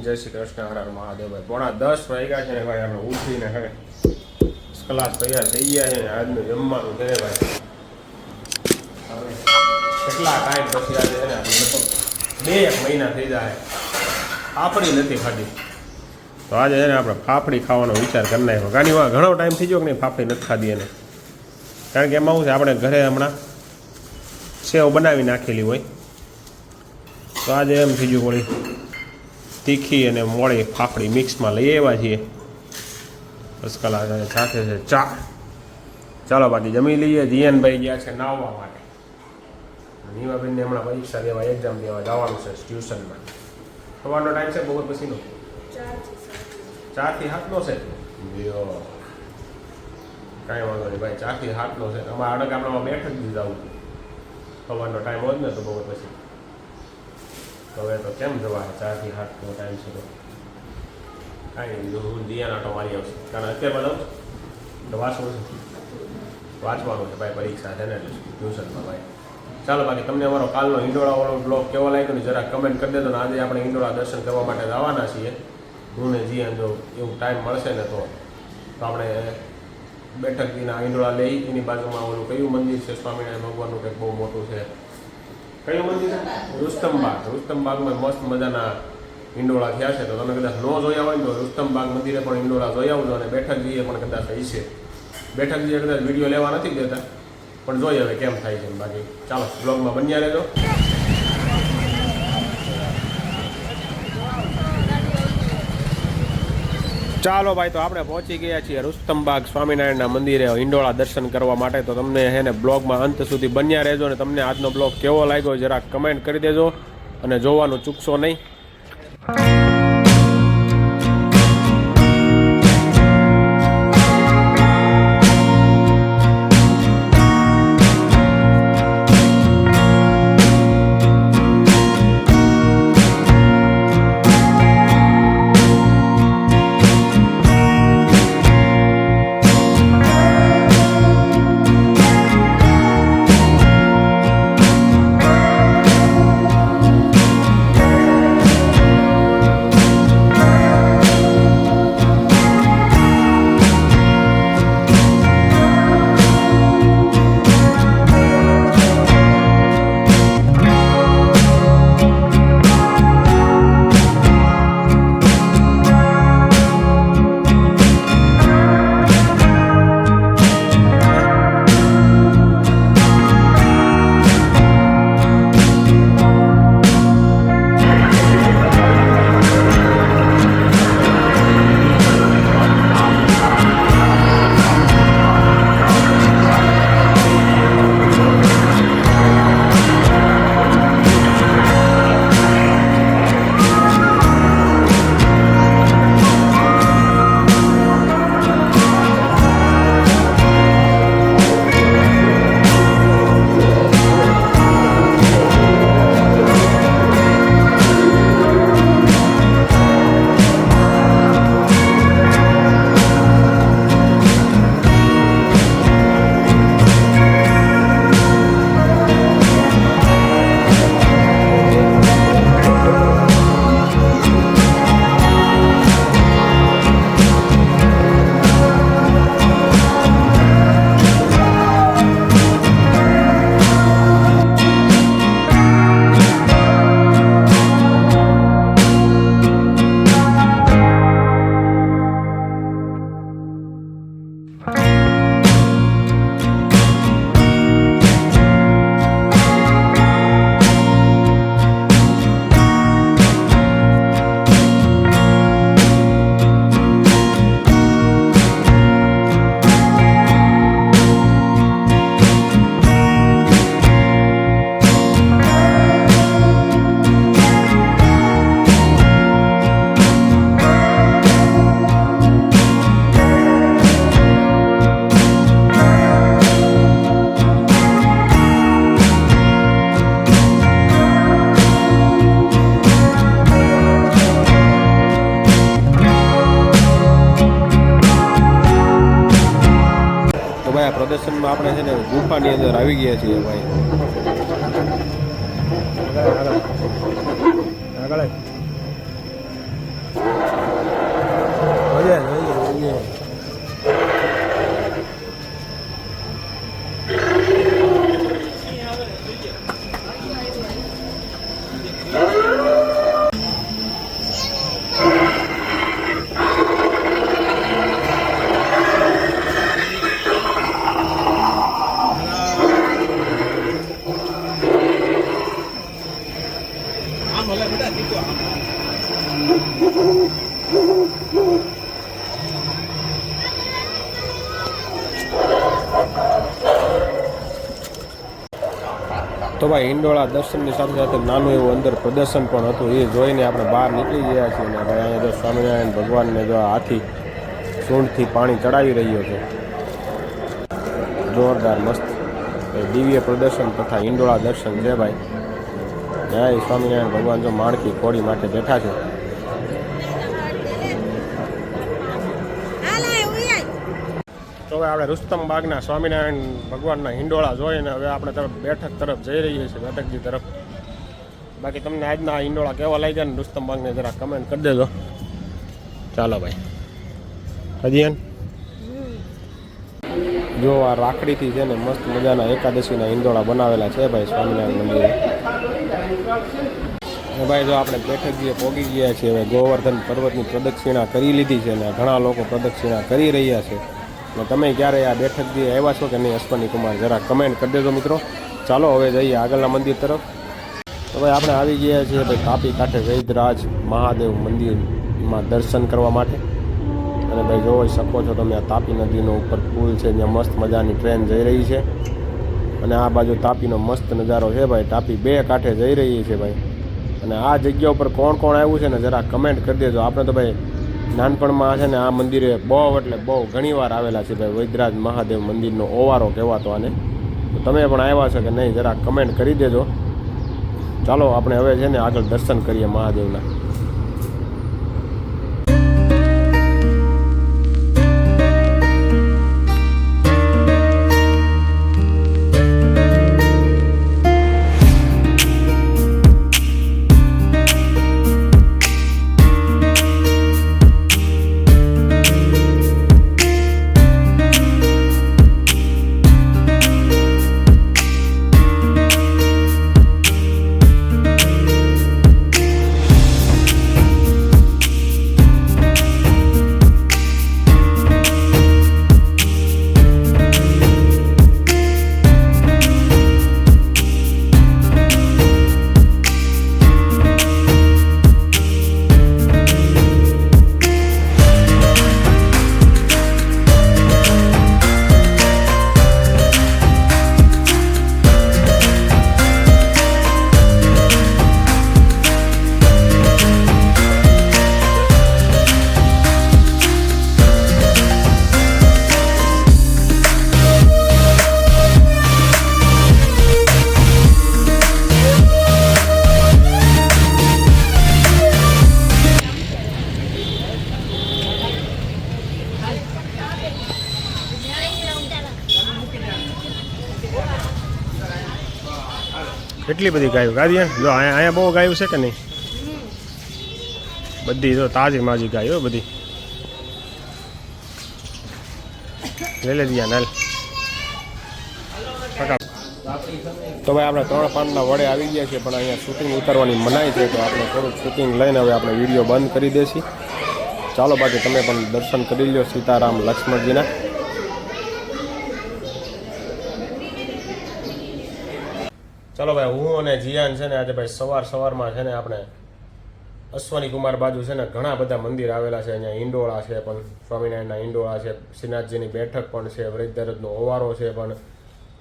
જય શ્રી કૃષ્ણ, હર હર મહાદેવ. ભાઈ 9:10 વાગ્યા છે ને ભાઈ, આપણે ઉઠીને હવે ક્લાસ તૈયાર થઈ ગયા છે ને આજનું જમવાનું છે ભાઈ. હવે કેટલા ટાઈમ પછી આજે છે ને આપણે લગભગ 2 મહિના થઈ જાય ફાફડી નથી ખાધી, તો આજે છે ને આપણે ફાફડી ખાવાનો વિચાર કરી નાખ્યો. ગાડી ઘણો ટાઈમ થઈ ગયો કે નહીં ફાફડી નથી ખાધી એને, કારણ કે એમાં શું છે આપણે ઘરે હમણાં સેવ બનાવી નાખેલી હોય, તો આજે એમ થઈ ગયું વળી તીખી અને મોળી ફાફડી મિક્સમાં લઈ આવ્યા છીએ. બસ કલાક સાથે છે ચા. ચાલો બાકી જમી લઈએ. જીયનભાઈ ગયા છે નાહવા માટે. નીવાબેનને હમણાં પરીક્ષા દેવા એક્ઝામ દેવા જવાનું છે ટ્યુશનમાં. સવારનો ટાઈમ છે બપોર પછીનો 4 થી 7 છે. લ્યો કાંઈ વાંધો નહીં ભાઈ, 4 થી 7 છે. અમારા અડગામડામાં બેઠક જ જવું સવારનો ટાઈમ હોત ને તો બપોર પછી. હવે તો કેમ જવા 4 થી 7 ટાઈમ છે તો કાંઈ નહીં, હું દિયાના આટો મારી આવશે. કારણ અત્યારમાં જાઉં તો વાંચવાનું છે ભાઈ, પરીક્ષા છે ને ટ્યુશનમાં ભાઈ. ચાલો બાકી તમને અમારો કાલનો ઈંડોળાવાળો બ્લોગ કેવો લાગ્યો ને જરા કમેન્ટ કરી દેજો. ને આજે આપણે ઈંડોળા દર્શન કરવા માટે જવાના છીએ હું ને જીયન. જો એવું ટાઈમ મળશે ને તો આપણે બેઠકજીના ઈંડોળા લઈ, એની બાજુમાં ઓલું કયું મંદિર છે સ્વામિનારાયણ ભગવાનનું કંઈક બહુ મોટું છે. કયું મંદિર છે? રુસ્તમબાગ. રુસ્તમબાગમાં મસ્ત મજાના ઈંડોળા થયા છે, તો તમે કદાચ ન જોયા હોય ને તો રુસ્તમબાગ મંદિરે પણ ઈંડોળા જોઈ આવજો. અને બેઠકજીએ પણ કદાચ થઈ છે. બેઠકજીએ કદાચ વિડીયો લેવા નથી દેતા, પણ જોઈએ હવે કેમ થાય છે. બાકી ચાલો બ્લોગમાં બન્યા રહેજો. ચાલો ભાઈ, તો આપણે પહોંચી ગયા છીએ રુસ્તમબાગ સ્વામિનારાયણના મંદિરે ઈંડોળા દર્શન કરવા માટે. તો તમને હે ને બ્લોગમાં અંત સુધી બન્યા રહેજો. અને તમને આજનો બ્લોગ કેવો લાગ્યો જરાક કમેન્ટ કરી દેજો અને જોવાનું ચૂકશો નહીં. પ્રદર્શનમાં આપણે છે ને ગુફાની અંદર આવી ગયા છીએ ભાઈ. આગળ તો ભાઈ હિંડોળા દર્શનની સાથે સાથે નાનું એવું અંદર પ્રદર્શન પણ હતું. એ જોઈને આપણે બહાર નીકળી ગયા છીએ અને ભાઈ અહીંયા જો સ્વામિનારાયણ ભગવાનને જો હાથી સૂંઢથી પાણી ચડાવી રહ્યો છે. જોરદાર મસ્ત દિવ્ય પ્રદર્શન તથા હિંડોળા દર્શન છે ભાઈ. જય સ્વામિનારાયણ ભગવાન જો માણકી કોળી માટે બેઠા છે. તો હવે આપણે રુસ્તમ બાગના સ્વામિનારાયણ ભગવાનના હિંડોળા જોઈને હવે આપણે તરફ બેઠક તરફ જઈ રહીએ છીએ, બેઠકજી તરફ. બાકી તમને આજના હિંડોળા કેવા લાગ્યા ને રુસ્તમ બાગને જરા કમેન્ટ કરી દેજો. ચાલો ભાઈ હજી જો આ રાખડીથી છે ને મસ્ત મજાના એકાદશીના હિંડોળા બનાવેલા છે ભાઈ સ્વામિનારાયણ મંદિરે. ભાઈ જો આપણે બેઠકજીએ પહોંચી ગયા છીએ. હવે ગોવર્ધન પર્વતની પ્રદક્ષિણા કરી લીધી છે ને ઘણા લોકો પ્રદક્ષિણા કરી રહ્યા છે. ને તમે ક્યારે આ બેઠકજી આવ્યા છો કે નહીં અશ્વની કુમાર જરા કમેન્ટ કરી દેજો મિત્રો. ચાલો હવે જઈએ આગળના મંદિર તરફ. તો ભાઈ આપણે આવી ગયા છીએ ભાઈ તાપી કાંઠે વૈદ્યરાજ મહાદેવ મંદિરમાં દર્શન કરવા માટે. અને ભાઈ જોઈ શકો છો તમે આ તાપી નદીનો ઉપર પુલ છે જ્યાં મસ્ત મજાની ટ્રેન જઈ રહી છે. અને આ બાજુ તાપીનો મસ્ત નજારો છે ભાઈ. તાપી બે કાંઠે જઈ રહી છે ભાઈ. અને આ જગ્યા ઉપર કોણ કોણ આવ્યું છે ને જરા કમેન્ટ કરી દેજો. આપણે તો ભાઈ નાનપણમાં છે ને આ મંદિરે બહુ એટલે બહુ ઘણીવાર આવેલા છે ભાઈ. વૈદ્યરાજ મહાદેવ મંદિરનો ઓવારો કહેવાતો આને. તો તમે પણ આવ્યા છો કે નહીં જરા કમેન્ટ કરી દેજો. ચાલો આપણે હવે છે ને આગળ દર્શન કરીએ મહાદેવના. કેટલી બધી ગાયો ગાડી જો અહીંયા બહુ ગાયું છે કે નહીં? બધી જો તાજી માજી ગાયો બધી. લઈ લે દિયા નાલ. તો ભાઈ આપણે 3 પાનના વડે આવી ગયા છે પણ અહીંયા શૂટિંગ ઉતારવાની મનાઈ છે. તો આપણે થોડુંક શૂટિંગ લઈને હવે આપણે વિડીયો બંધ કરી દઈશું. ચાલો બાકી તમે પણ દર્શન કરી લો સીતારામ લક્ષ્મણજીના. ચાલો ભાઈ હું અને જીયાન છે ને આજે ભાઈ સવારમાં છે ને આપણે અશ્વની કુમાર બાજુ છે ને ઘણા બધા મંદિર આવેલા છે. અહીંયા હિંડોળા છે પણ સ્વામિનારાયણના હિંડોળા છે, શ્રીનાથજીની બેઠક પણ છે, વૈદ્યરાજનો ઓવારો છે, પણ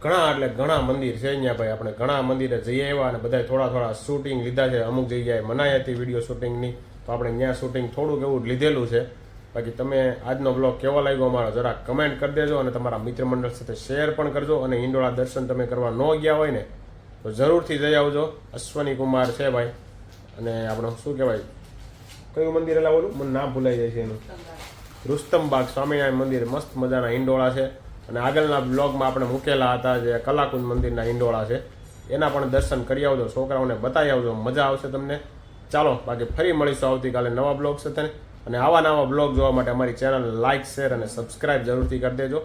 ઘણા મંદિર છે અહીંયા ભાઈ. આપણે ઘણા મંદિરે જઈ આવ્યા અને બધા થોડા શૂટિંગ લીધા છે. અમુક જગ્યાએ મનાઈ હતી વિડીયો શૂટિંગની તો આપણે ત્યાં શૂટિંગ થોડુંક એવું લીધેલું છે. બાકી તમે આજનો બ્લોગ કેવો લાગ્યો અમારો જરા કમેન્ટ કરી દેજો અને તમારા મિત્ર મંડળ સાથે શેર પણ કરજો. અને હિંડોળા દર્શન તમે કરવા ન ગયા હોય ને તો જરૂરથી જઈ આવજો. અશ્વની કુમાર છે ભાઈ. અને આપણે શું કહેવાય કયું મંદિર એટલે ઓલું મને નામ ભૂલાઈ જાય છે એનું, રુસ્તમ બાગ સ્વામિનારાયણ મંદિર મસ્ત મજાના હિંડોળા છે. અને આગળના બ્લોગમાં આપણે મૂકેલા હતા જે કલાકુંજ મંદિરના હિંડોળા છે એના પણ દર્શન કરી આવજો, છોકરાઓને બતાવી આવજો, મજા આવશે તમને. ચાલો બાકી ફરી મળીશું આવતીકાલે નવા બ્લોગ સાથે. અને આવા નવા બ્લોગ જોવા માટે અમારી ચેનલ લાઇક, શેર અને સબસ્ક્રાઈબ જરૂરથી કરી દેજો.